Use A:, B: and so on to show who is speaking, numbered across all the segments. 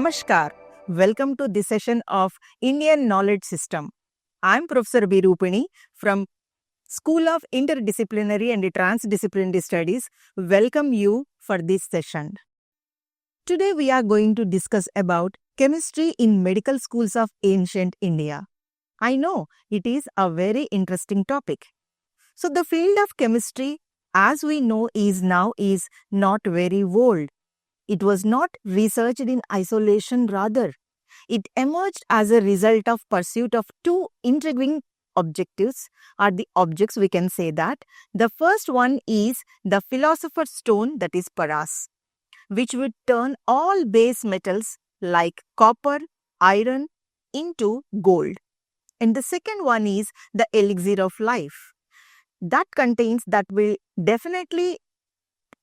A: Namaskar. Welcome to this session of Indian Knowledge System. I am Professor B. Rupini from School of Interdisciplinary and Transdisciplinary Studies. Welcome you for this session. Today we are going to discuss about chemistry in medical schools of ancient India. I know it is a very interesting topic. So the field of chemistry, as we know, is not very old. It was not researched in isolation, rather. It emerged as a result of pursuit of two intriguing objectives, or the objects we can say that. The first one is the philosopher's stone, that is Paras, which would turn all base metals like copper, iron into gold. And the second one is the elixir of life. That will definitely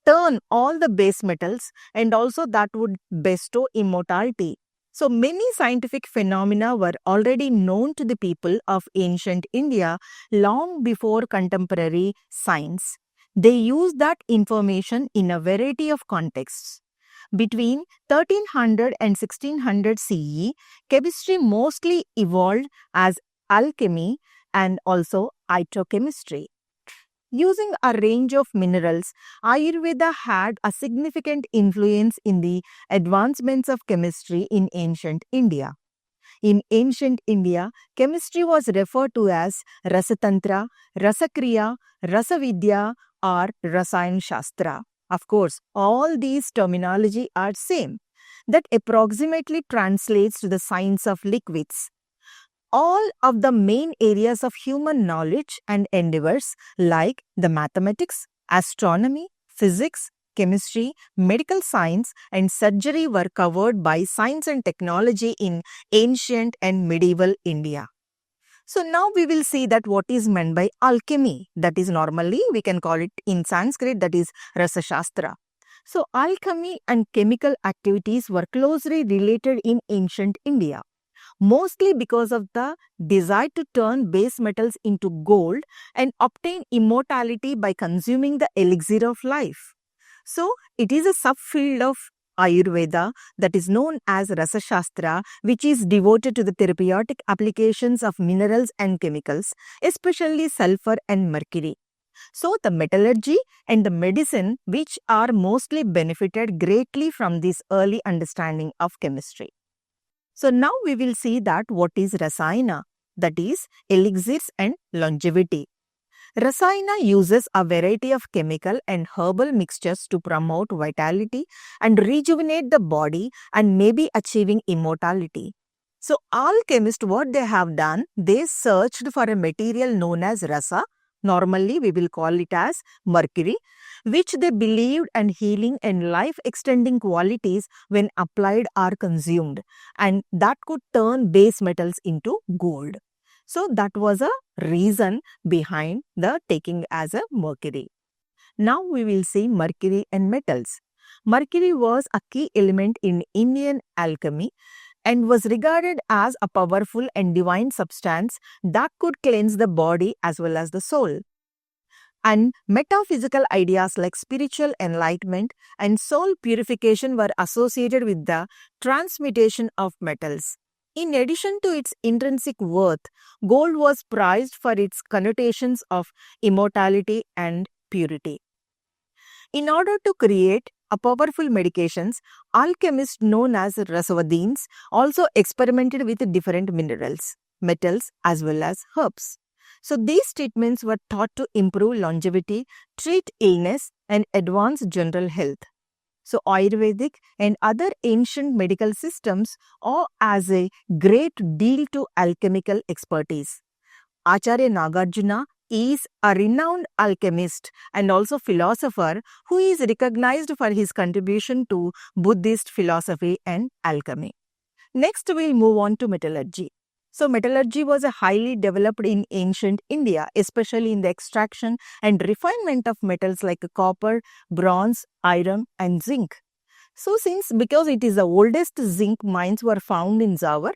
A: turn all the base metals and also that would bestow immortality. So many scientific phenomena were already known to the people of ancient India long before contemporary science. They used that information in a variety of contexts. Between 1300 and 1600 CE, chemistry mostly evolved as alchemy and also itochemistry. Using a range of minerals, Ayurveda had a significant influence in the advancements of chemistry in ancient India. In ancient India, chemistry was referred to as Rasatantra, Rasakriya, Rasavidya or Rasayan Shastra. Of course, all these terminology are same. That approximately translates to the science of liquids. All of the main areas of human knowledge and endeavors like the mathematics, astronomy, physics, chemistry, medical science and surgery were covered by science and technology in ancient and medieval India. So now we will see that what is meant by alchemy. That is normally we can call it in Sanskrit, that is Rasa Shastra. So alchemy and chemical activities were closely related in ancient India, mostly because of the desire to turn base metals into gold and obtain immortality by consuming the elixir of life. So, it is a subfield of Ayurveda that is known as Rasa Shastra, which is devoted to the therapeutic applications of minerals and chemicals, especially sulfur and mercury. So, the metallurgy and the medicine, which are mostly benefited greatly from this early understanding of chemistry. So now we will see that what is Rasayana, that is elixirs and longevity. Rasayana uses a variety of chemical and herbal mixtures to promote vitality and rejuvenate the body and maybe achieving immortality. So alchemists, what they have done, they searched for a material known as Rasa. Normally we will call it as mercury, which they believed and healing and life-extending qualities when applied are consumed, and that could turn base metals into gold. So that was a reason behind the taking as a mercury. Now we will see mercury and metals. Mercury was a key element in Indian alchemy and was regarded as a powerful and divine substance that could cleanse the body as well as the soul. And metaphysical ideas like spiritual enlightenment and soul purification were associated with the transmutation of metals. In addition to its intrinsic worth, gold was prized for its connotations of immortality and purity. In order to create powerful medications, alchemists known as Rasavadins also experimented with different minerals, metals as well as herbs. So these treatments were thought to improve longevity, treat illness and advance general health. So Ayurvedic and other ancient medical systems owe as a great deal to alchemical expertise. Acharya Nagarjuna is a renowned alchemist and also philosopher who is recognized for his contribution to Buddhist philosophy and alchemy. Next, we will move on to metallurgy. So, metallurgy was highly developed in ancient India, especially in the extraction and refinement of metals like copper, bronze, iron and zinc. So, because it is the oldest zinc mines were found in Zawar,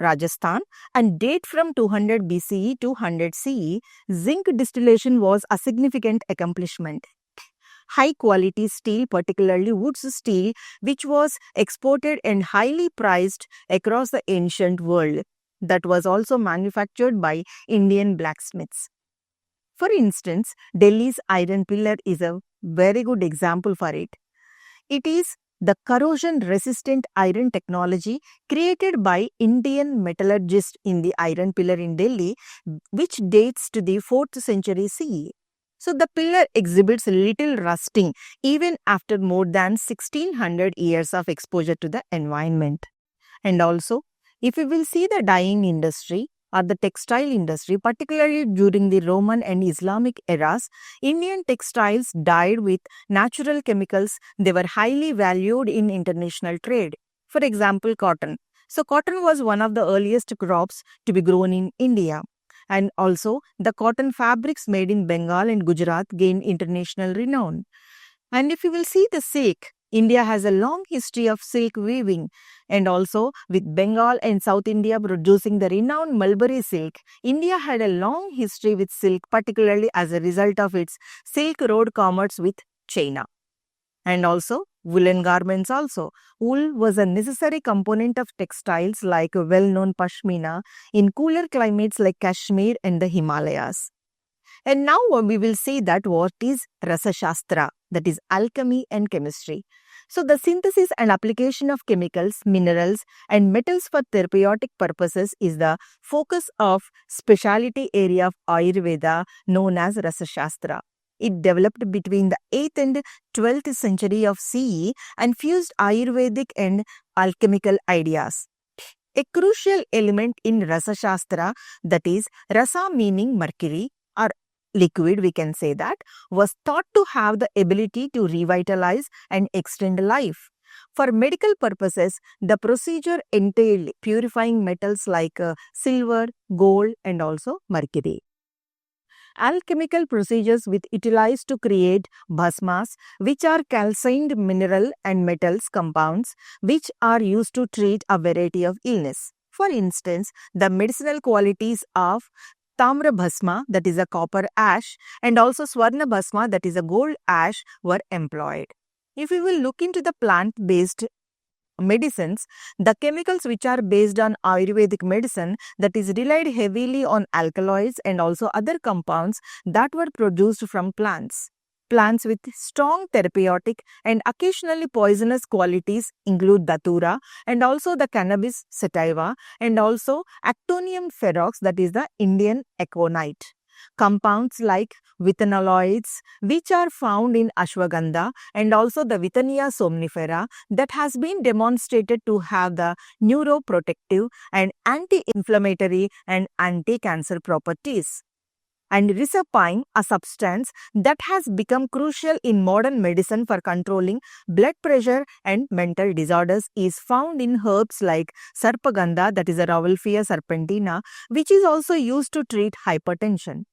A: Rajasthan and date from 200 BCE to 100 CE, zinc distillation was a significant accomplishment. high quality steel, particularly wood steel, which was exported and highly priced across the ancient world. That was also manufactured by Indian blacksmiths. For instance, Delhi's iron pillar is a very good example for it. It is the corrosion resistant iron technology created by Indian metallurgists in the iron pillar in Delhi, which dates to the 4th century CE. So the pillar exhibits little rusting even after more than 1600 years of exposure to the environment. And also, if we will see the dyeing industry or the textile industry, particularly during the Roman and Islamic eras, Indian textiles dyed with natural chemicals. They were highly valued in international trade. For example, cotton. So cotton was one of the earliest crops to be grown in India. And also, the cotton fabrics made in Bengal and Gujarat gained international renown. And if you will see the silk, India has a long history of silk weaving, and also with Bengal and South India producing the renowned Mulberry silk, India had a long history with silk, particularly as a result of its Silk Road commerce with China. And also woolen garments also. Wool was a necessary component of textiles like well-known pashmina in cooler climates like Kashmir and the Himalayas. And now we will see that what is Rasa Shastra, that is alchemy and chemistry. So the synthesis and application of chemicals, minerals and metals for therapeutic purposes is the focus of specialty area of Ayurveda known as Rasa Shastra. It developed between the 8th and 12th century of CE and fused Ayurvedic and alchemical ideas. A crucial element in Rasa Shastra, that is Rasa meaning mercury or liquid, we can say that, was thought to have the ability to revitalize and extend life. For medical purposes, the procedure entailed purifying metals like silver, gold and also mercury. Alchemical procedures were utilized to create bhasmas, which are calcined mineral and metals compounds which are used to treat a variety of illness. For instance, the medicinal qualities of Tamra Bhasma, that is a copper ash, and also Swarna Bhasma, that is a gold ash, were employed. If we will look into the plant-based medicines, the chemicals which are based on Ayurvedic medicine, that is relied heavily on alkaloids and also other compounds that were produced from plants. Plants with strong therapeutic and occasionally poisonous qualities include datura and also the cannabis sativa and also actinium ferox, that is the Indian aconite. Compounds like vithanolides, which are found in ashwagandha and also the Withania somnifera, that has been demonstrated to have the neuroprotective and anti-inflammatory and anti-cancer properties. And risopine, a substance that has become crucial in modern medicine for controlling blood pressure and mental disorders, is found in herbs like sarpagandha, that is a Rauwolfia serpentina, which is also used to treat hypertension.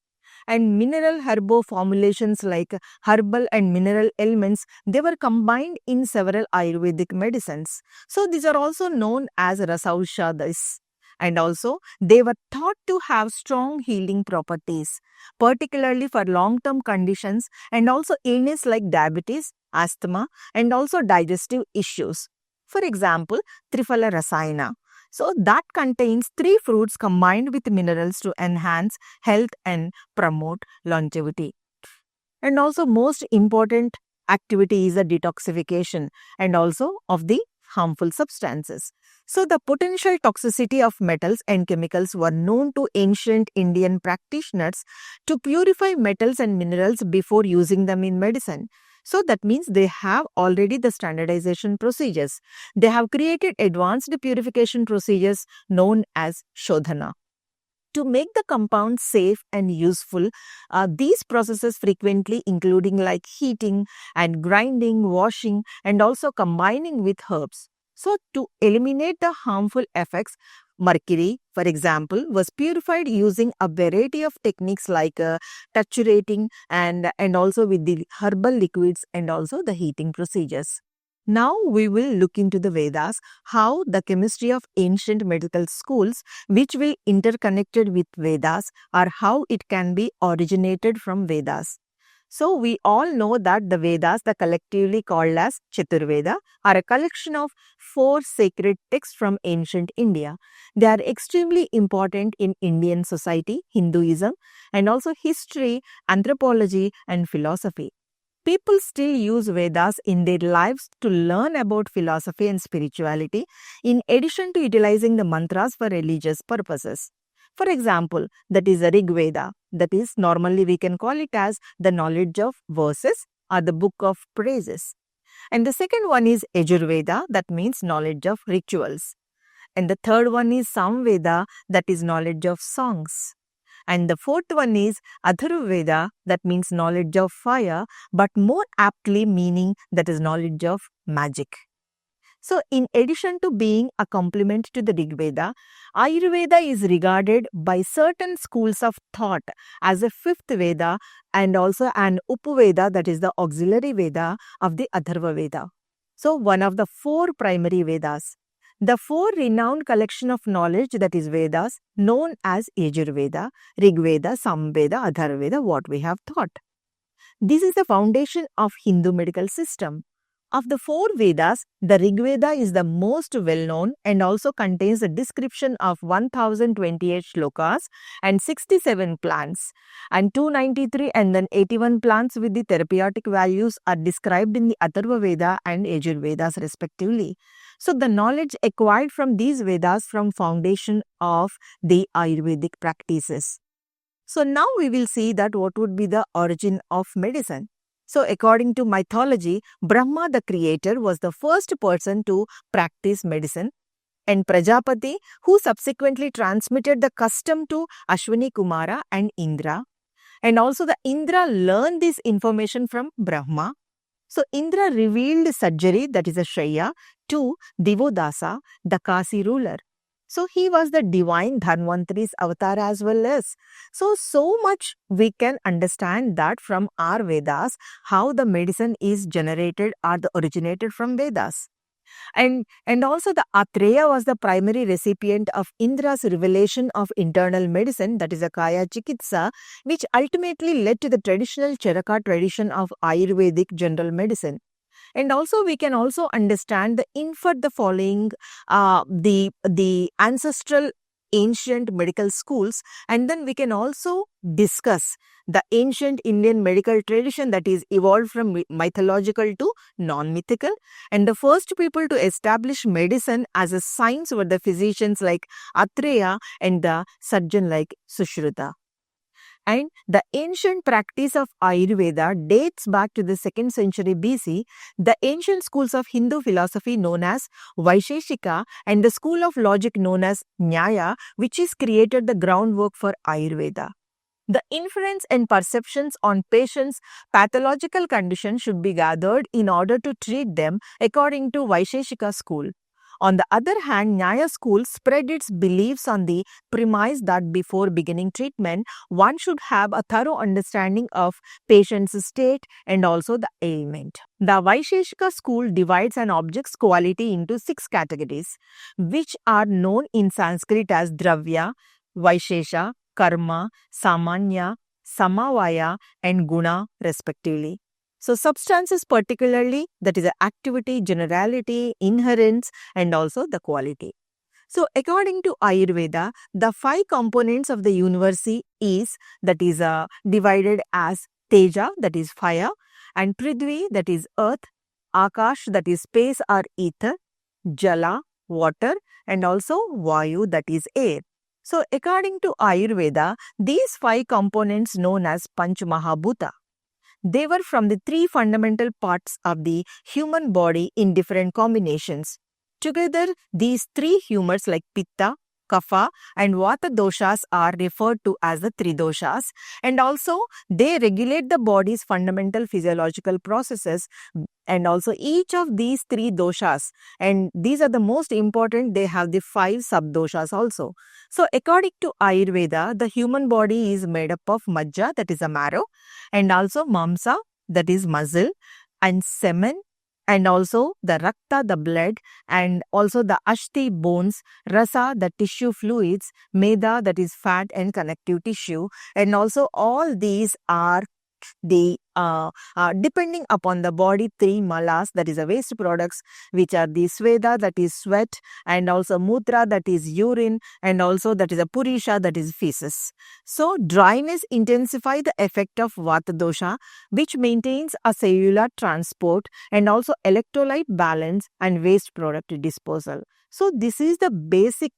A: And mineral herbo formulations like herbal and mineral elements, they were combined in several Ayurvedic medicines. So these are also known as rasaushadhis. And also, they were thought to have strong healing properties, particularly for long-term conditions and also illness like diabetes, asthma, and also digestive issues. For example, Triphala Rasayana. So, that contains 3 fruits combined with minerals to enhance health and promote longevity. And also, most important activity is the detoxification and also of the harmful substances. So, the potential toxicity of metals and chemicals were known to ancient Indian practitioners to purify metals and minerals before using them in medicine. So, that means they have already the standardization procedures. They have created advanced purification procedures known as Shodhana. To make the compound safe and useful, these processes frequently including like heating and grinding, washing and also combining with herbs. So, to eliminate the harmful effects, mercury, for example, was purified using a variety of techniques like triturating and also with the herbal liquids and also the heating procedures. Now we will look into the Vedas, how the chemistry of ancient medical schools, which we interconnected with Vedas, or how it can be originated from Vedas. So we all know that the Vedas, the collectively called as Chaturveda, are a collection of 4 sacred texts from ancient India. They are extremely important in Indian society, Hinduism, and also history, anthropology, and philosophy. People still use Vedas in their lives to learn about philosophy and spirituality, in addition to utilizing the mantras for religious purposes. For example, that is the Rig Veda, that is normally we can call it as the knowledge of verses or the book of praises. And the second one is Yajurveda, that means knowledge of rituals. And the third one is Samveda, that is knowledge of songs. And the fourth one is Atharvaveda, that means knowledge of fire, but more aptly meaning that is knowledge of magic. So, in addition to being a complement to the Rig Veda, Ayurveda is regarded by certain schools of thought as a fifth Veda and also an Upaveda, that is the auxiliary Veda of the Atharva Veda. So, one of the 4 primary Vedas. The 4 renowned collection of knowledge, that is Vedas, known as Yajurveda, Rig Veda, Samveda, Atharvaveda, what we have taught. This is the foundation of Hindu medical system. Of the 4 Vedas, the Rig Veda is the most well-known and also contains a description of 1028 shlokas and 67 plants, and 293 and then 81 plants with the therapeutic values are described in the Atharva Veda and Yajurvedas respectively. So the knowledge acquired from these Vedas from foundation of the Ayurvedic practices. So now we will see that what would be the origin of medicine. So according to mythology, Brahma the creator was the first person to practice medicine, and Prajapati, who subsequently transmitted the custom to Ashwini Kumara and Indra. And also the Indra learned this information from Brahma. So Indra revealed surgery, that is a Shaya, to Divodasa, the Kasi ruler. So he was the divine Dhanvantari's avatar as well as. So much we can understand that from our Vedas, how the medicine is generated or originated from Vedas. And also the Atreya was the primary recipient of Indra's revelation of internal medicine, that is a Kaya Chikitsa, which ultimately led to the traditional Charaka tradition of Ayurvedic general medicine. And also we can also understand infer the following, the ancestral ancient medical schools, and then we can also discuss the ancient Indian medical tradition that is evolved from mythological to non-mythical. And the first people to establish medicine as a science were the physicians like Atreya and the surgeon like Sushruta. And the ancient practice of Ayurveda dates back to the 2nd century BC, the ancient schools of Hindu philosophy known as Vaisheshika and the school of logic known as Nyaya, which is created the groundwork for Ayurveda. The inference and perceptions on patients' pathological conditions should be gathered in order to treat them according to Vaisheshika school. On the other hand, Nyaya school spread its beliefs on the premise that before beginning treatment, one should have a thorough understanding of patient's state and also the ailment. The Vaisheshika school divides an object's quality into 6 categories, which are known in Sanskrit as Dravya, Vaishesha, Karma, Samanya, Samavaya, and Guna respectively. So substances particularly, that is the activity, generality, inherence, and also the quality. So according to Ayurveda, the 5 components of the universe is, that is divided as Teja, that is fire, and Prithvi, that is earth, Akash, that is space or ether, Jala, water, and also Vayu, that is air. So according to Ayurveda, these 5 components known as Panch Mahabhuta. They were from the 3 fundamental parts of the human body in different combinations. Together, these 3 humors like Pitta, Kapha and Vata doshas are referred to as the 3 doshas, and also they regulate the body's fundamental physiological processes, and also each of these 3 doshas, and these are the most important, they have the 5 sub-doshas also. So according to Ayurveda, the human body is made up of Majja, that is a marrow, and also Mamsa, that is muscle, and semen, and also the Rakta, the blood, and also the Ashti, bones, Rasa, the tissue fluids, Meda, that is fat and connective tissue, and also all these are the depending upon the body, 3 malas, that is the waste products, which are the sweda, that is sweat, and also mutra, that is urine, and also that is a purisha, that is feces. So dryness intensify the effect of vata dosha, which maintains a cellular transport and also electrolyte balance and waste product disposal. So this is the basic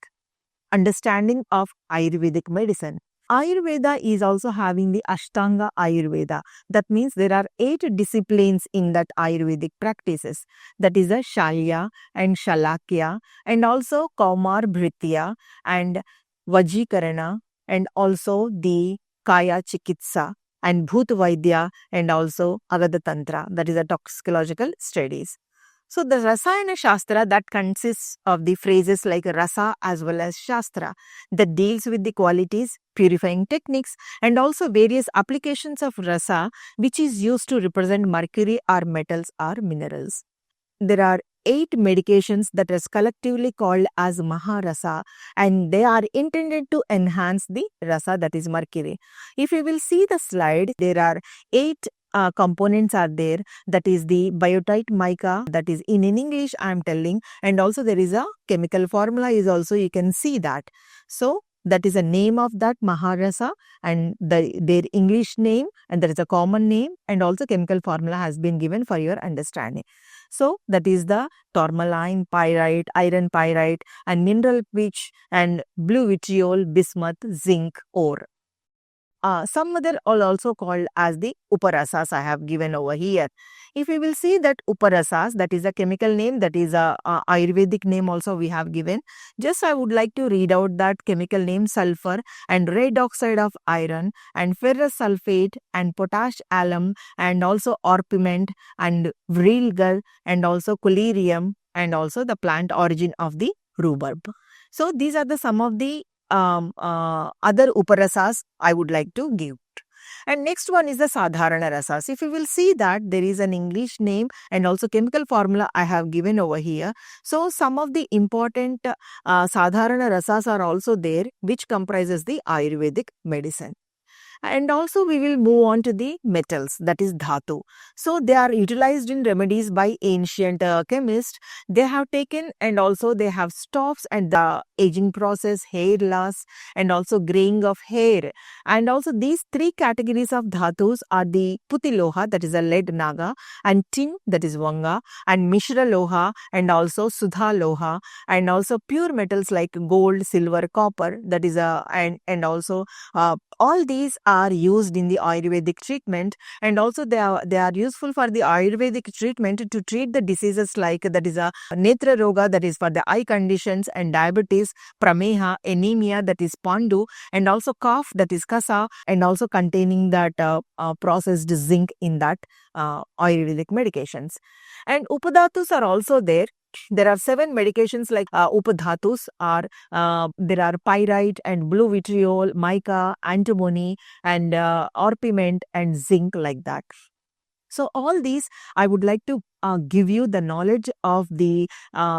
A: understanding of Ayurvedic medicine. Ayurveda is also having the Ashtanga Ayurveda. That means there are 8 disciplines in that Ayurvedic practices. That is the Shalya and Shalakya, and also Kaumar Bhritya and Vajikarana, and also the Kaya Chikitsa and Bhut Vaidya, and also Agada Tantra, that is the toxicological studies. So the Rasayana Shastra, that consists of the phrases like Rasa as well as Shastra, that deals with the qualities, purifying techniques, and also various applications of Rasa, which is used to represent mercury or metals or minerals. There are 8 medications that is collectively called as Maharasa, and they are intended to enhance the Rasa, that is mercury. If you will see the slide, there are 8 components are there, that is the biotite mica, that is in English I am telling, and also there is a chemical formula is also, you can see that. So that is a name of that Maharasa and their English name, and there is a common name, and also chemical formula has been given for your understanding. So that is the tourmaline, pyrite, iron pyrite, and mineral pitch, and blue vitriol, bismuth, zinc, ore. Some other are also called as the Uparasas I have given over here. If we will see that Uparasas, that is a chemical name, that is a Ayurvedic name also we have given. Just I would like to read out that chemical name: sulfur and red oxide of iron and ferrous sulfate and potash alum and also orpiment and vrilgar and also collyrium and also the plant origin of the rhubarb. So these are the some of the other Uparasas I would like to give. And next one is the Sadharana Rasas. If you will see that there is an English name and also chemical formula I have given over here. So some of the important Sadharana Rasas are also there, which comprises the Ayurvedic medicine. And also we will move on to the metals, that is dhatu. So they are utilized in remedies by ancient chemists. They have taken and also they have stops and the aging process, hair loss, and also graying of hair. And also these 3 categories of dhatus are the Putiloha, that is a lead naga, and tin, that is Vanga, and Mishra Loha, and also Sudha Loha, and also pure metals like gold, silver, copper, that is and also all these are used in the Ayurvedic treatment, and also they are useful for the Ayurvedic treatment to treat the diseases like, that is a Netra Roga, that is for the eye conditions, and diabetes, Prameha, anemia, that is Pandu, and also cough, that is Kasa, and also containing that processed zinc in that Ayurvedic medications. And Upadhatus are also there. There are 7 medications like Upadhatus are there are pyrite and blue vitriol, mica, antimony, and orpiment and zinc, like that. So all these I would like to give you the knowledge of the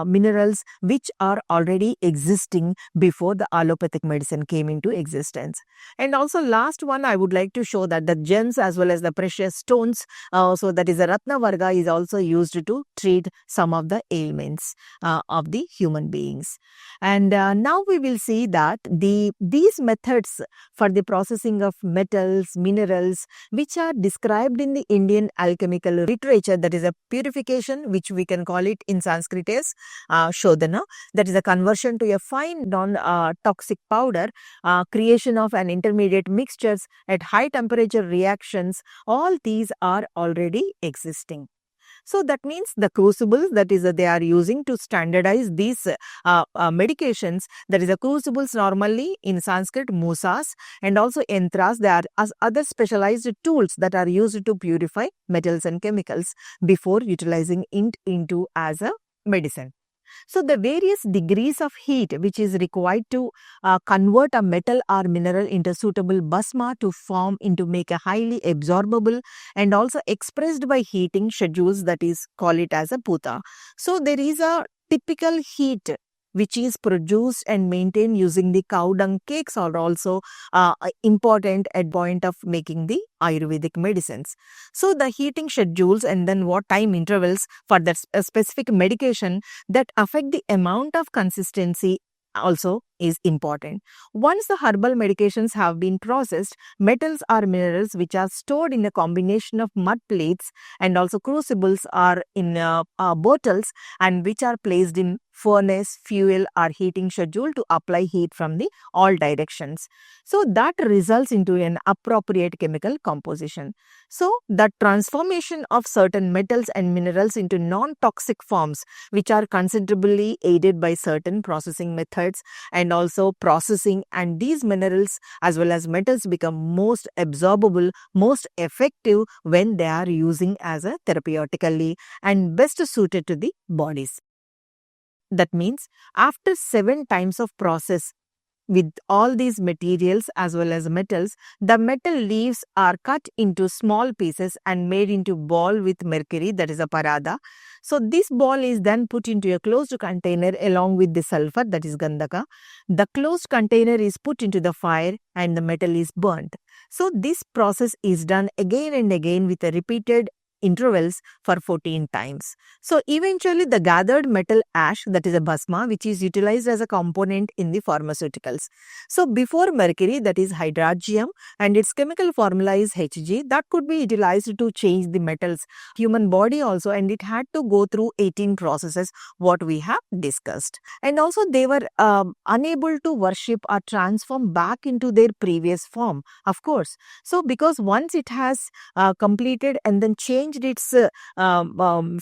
A: minerals which are already existing before the allopathic medicine came into existence. And also last one, I would like to show that the gems as well as the precious stones, so that is the Ratna Varga, is also used to treat some of the ailments of the human beings. And now we will see that these methods for the processing of metals, minerals, which are described in the Indian alchemical literature, that is a purification, which we can call it in Sanskrit as Shodhana, that is a conversion to a fine non-toxic powder, creation of an intermediate mixtures at high temperature reactions, all these are already existing. So that means the crucibles, that is they are using to standardize these medications, that is the crucibles normally in Sanskrit musas, and also yantras, they are as other specialized tools that are used to purify metals and chemicals before utilizing it into as a medicine. So the various degrees of heat which is required to convert a metal or mineral into suitable bhasma to form into make a highly absorbable and also expressed by heating schedules, that is call it as a puta. So there is a typical heat which is produced and maintained using the cow dung cakes, are also important at point of making the Ayurvedic medicines. So the heating schedules and then what time intervals for that specific medication that affect the amount of consistency also is important. Once the herbal medications have been processed, metals or minerals which are stored in a combination of mud plates and also crucibles or in bottles, and which are placed in furnace, fuel or heating schedule to apply heat from the all directions. So that results into an appropriate chemical composition. So the transformation of certain metals and minerals into non-toxic forms, which are considerably aided by certain processing methods and also processing, and these minerals as well as metals become most absorbable, most effective when they are using as a therapeutically and best suited to the bodies. That means after 7 times of process with all these materials as well as metals, the metal leaves are cut into small pieces and made into ball with mercury, that is a parada. So this ball is then put into a closed container along with the sulfur, that is gandhaka. The closed container is put into the fire and the metal is burnt. So this process is done again and again with a repeated intervals for 14 times. So eventually the gathered metal ash, that is a bhasma, which is utilized as a component in the pharmaceuticals. So before mercury, that is hydrargyrum, and its chemical formula is Hg, that could be utilized to change the metals human body also, and it had to go through 18 processes what we have discussed. And also they were unable to worship or transform back into their previous form, of course. So because once it has completed and then changed its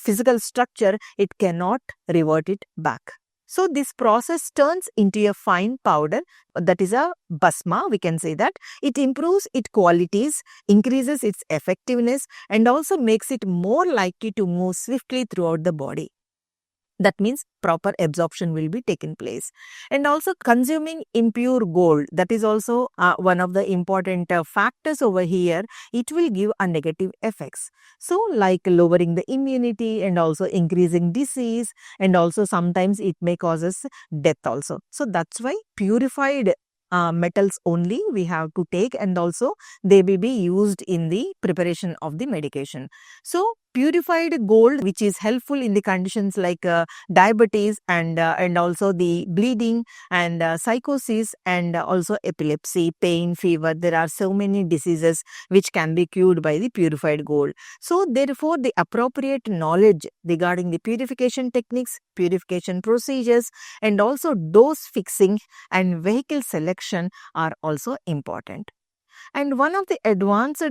A: physical structure, it cannot revert it back. So this process turns into a fine powder, that is a bhasma, we can say that. It improves its qualities, increases its effectiveness, and also makes it more likely to move swiftly throughout the body. That means proper absorption will be taken place. And also consuming impure gold, that is also one of the important factors over here. It will give a negative effects. So like lowering the immunity and also increasing disease, and also sometimes it may causes death also. So that's why purified metals only we have to take, and also they will be used in the preparation of the medication. So purified gold, which is helpful in the conditions like diabetes and also the bleeding and psychosis and also epilepsy, pain, fever. There are so many diseases which can be cured by the purified gold. So therefore the appropriate knowledge regarding the purification techniques, purification procedures, and also dose fixing and vehicle selection are also important. And one of the advanced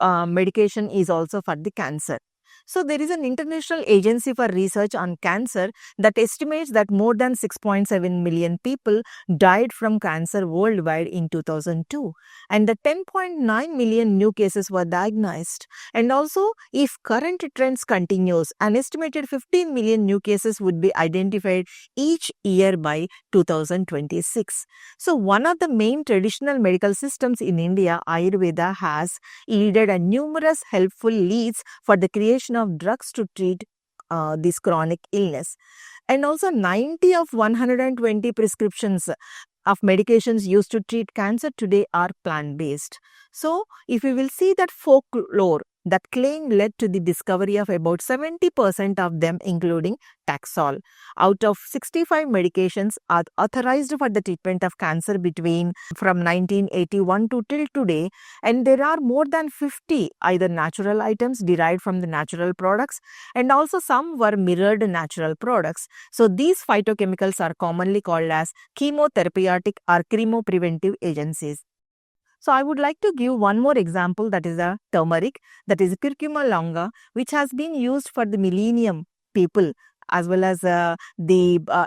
A: medication is also for the cancer. So there is an international agency for research on cancer that estimates that more than 6.7 million people died from cancer worldwide in 2002, and the 10.9 million new cases were diagnosed. And also, if current trends continues, an estimated 15 million new cases would be identified each year by 2026. So one of the main traditional medical systems in India, Ayurveda, has yielded a numerous helpful leads for the creation of drugs to treat this chronic illness. And also 90 of 120 prescriptions of medications used to treat cancer today are plant-based. So if we will see that folklore, that claim led to the discovery of about 70% of them, including Taxol. Out of 65 medications are authorized for the treatment of cancer from 1981 to till today, and there are more than 50 either natural items derived from the natural products, and also some were mirrored natural products. So these phytochemicals are commonly called as chemotherapeutic or chemopreventive agencies. So I would like to give one more example, that is a turmeric, that is curcuma longa, which has been used for the millennium people, as well as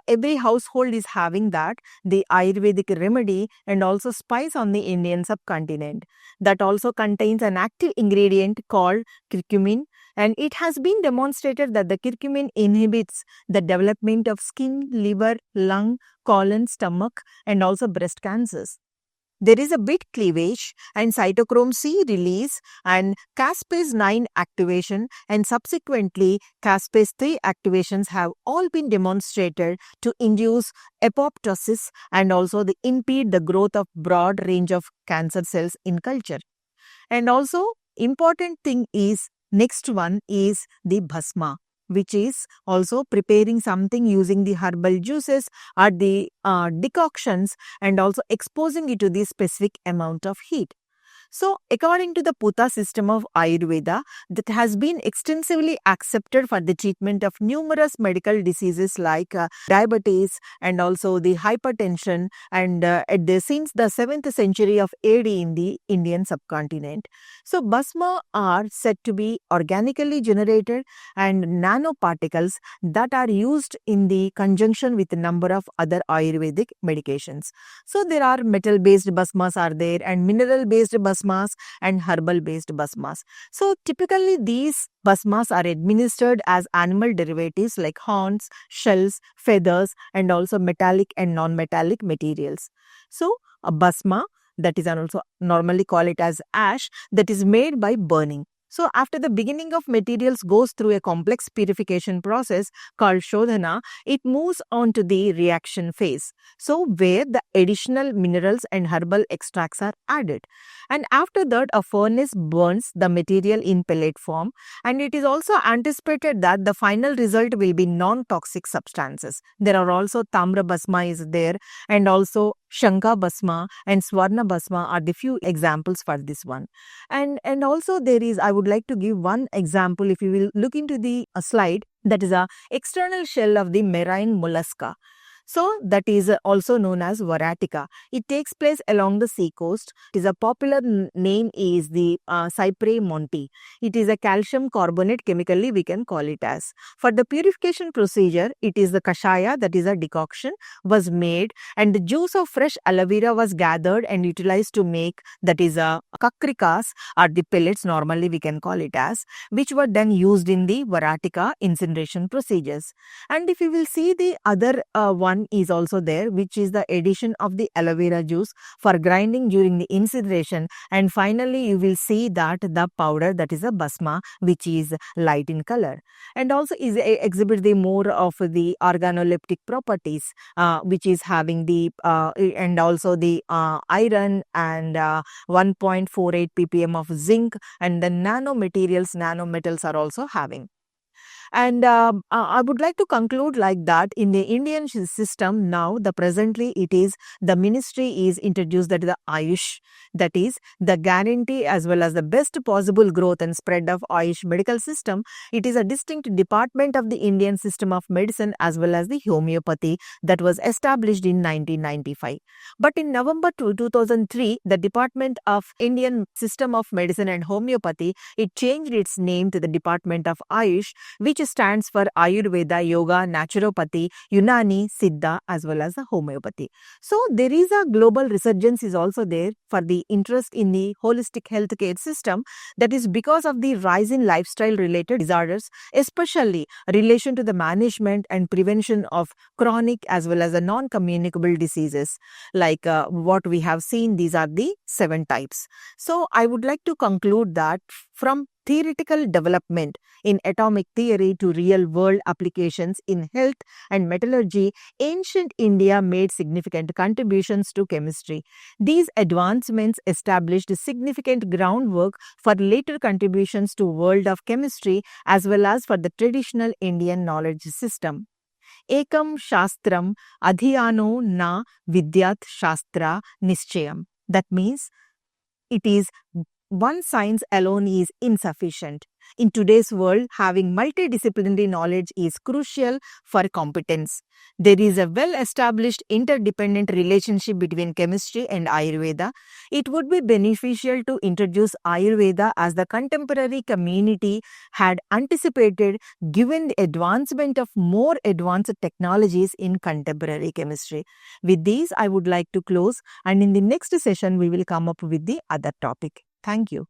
A: every household is having that, the Ayurvedic remedy and also spice on the Indian subcontinent. That also contains an active ingredient called curcumin, and it has been demonstrated that the curcumin inhibits the development of skin, liver, lung, colon, stomach, and also breast cancers. there is a bit cleavage and cytochrome C release and caspase 9 activation, and subsequently caspase 3 activations have all been demonstrated to induce apoptosis and also impede the growth of broad range of cancer cells in culture. And also important thing is next one is the bhasma, which is also preparing something using the herbal juices or the decoctions and also exposing it to the specific amount of heat. So, according to the Putta system of Ayurveda, that has been extensively accepted for the treatment of numerous medical diseases like diabetes and also the hypertension, and since the 7th century of AD in the Indian subcontinent. So, bhasma are said to be organically generated and nanoparticles that are used in the conjunction with a number of other Ayurvedic medications. So, there are metal-based bhasmas are there and mineral-based bhasmas and herbal-based bhasmas. So, typically these bhasmas are administered as animal derivatives like horns, shells, feathers, and also metallic and non-metallic materials. So, a bhasma, that is also normally call it as ash, that is made by burning. So, after the beginning of materials goes through a complex purification process called Shodhana, it moves on to the reaction phase. So, where the additional minerals and herbal extracts are added. And after that, a furnace burns the material in pellet form, and it is also anticipated that the final result will be non-toxic substances. There are also Tamra Bhasma is there, and also Shankha Bhasma and Swarna Bhasma are the few examples for this one. And also there is, I would like to give one example. If you will look into the slide, that is a external shell of the marine mollusca. So, that is also known as Varatica. It takes place along the sea coast. It is a popular name is the Cypre monti. It is a calcium carbonate, chemically we can call it as. For the purification procedure, it is the kashaya, that is a decoction, was made, and the juice of fresh aloe vera was gathered and utilized to make, that is a kakrikas, or the pellets normally we can call it as, which were then used in the Varatica incineration procedures. And if you will see the other one is also there, which is the addition of the aloe vera juice for grinding during the incineration, and finally you will see that the powder, that is a bhasma, which is light in color, and also is exhibit the more of the organoleptic properties, which is having the and also the iron and 1.48 ppm of zinc, and the nanometals are also having. And I would like to conclude like that in the Indian system now, the presently it is the ministry is introduced, that is the Ayush, that is the guarantee as well as the best possible growth and spread of Ayush medical system. It is a distinct department of the Indian system of medicine as well as the homeopathy that was established in 1995. But in November 2003, the Department of Indian System of Medicine and Homeopathy, it changed its name to the Department of Ayush, which stands for Ayurveda, Yoga, Naturopathy, Unani, Siddha as well as the Homeopathy. So, there is a global resurgence is also there for the interest in the holistic healthcare system, that is because of the rise in lifestyle related disorders, especially relation to the management and prevention of chronic as well as the non-communicable diseases like what we have seen. These are the 7 types. So, I would like to conclude that from theoretical development in atomic theory to real world applications in health and metallurgy, ancient India made significant contributions to chemistry. These advancements established significant groundwork for later contributions to world of chemistry as well as for the traditional Indian knowledge system. Ekam Shastram Adhyano na Vidyat Shastra Nischayam. That means it is one science alone is insufficient. In today's world, having multidisciplinary knowledge is crucial for competence. There is a well-established interdependent relationship between chemistry and Ayurveda. It would be beneficial to introduce Ayurveda as the contemporary community had anticipated, given the advancement of more advanced technologies in contemporary chemistry. With these, I would like to close, and in the next session, we will come up with the other topic. Thank you.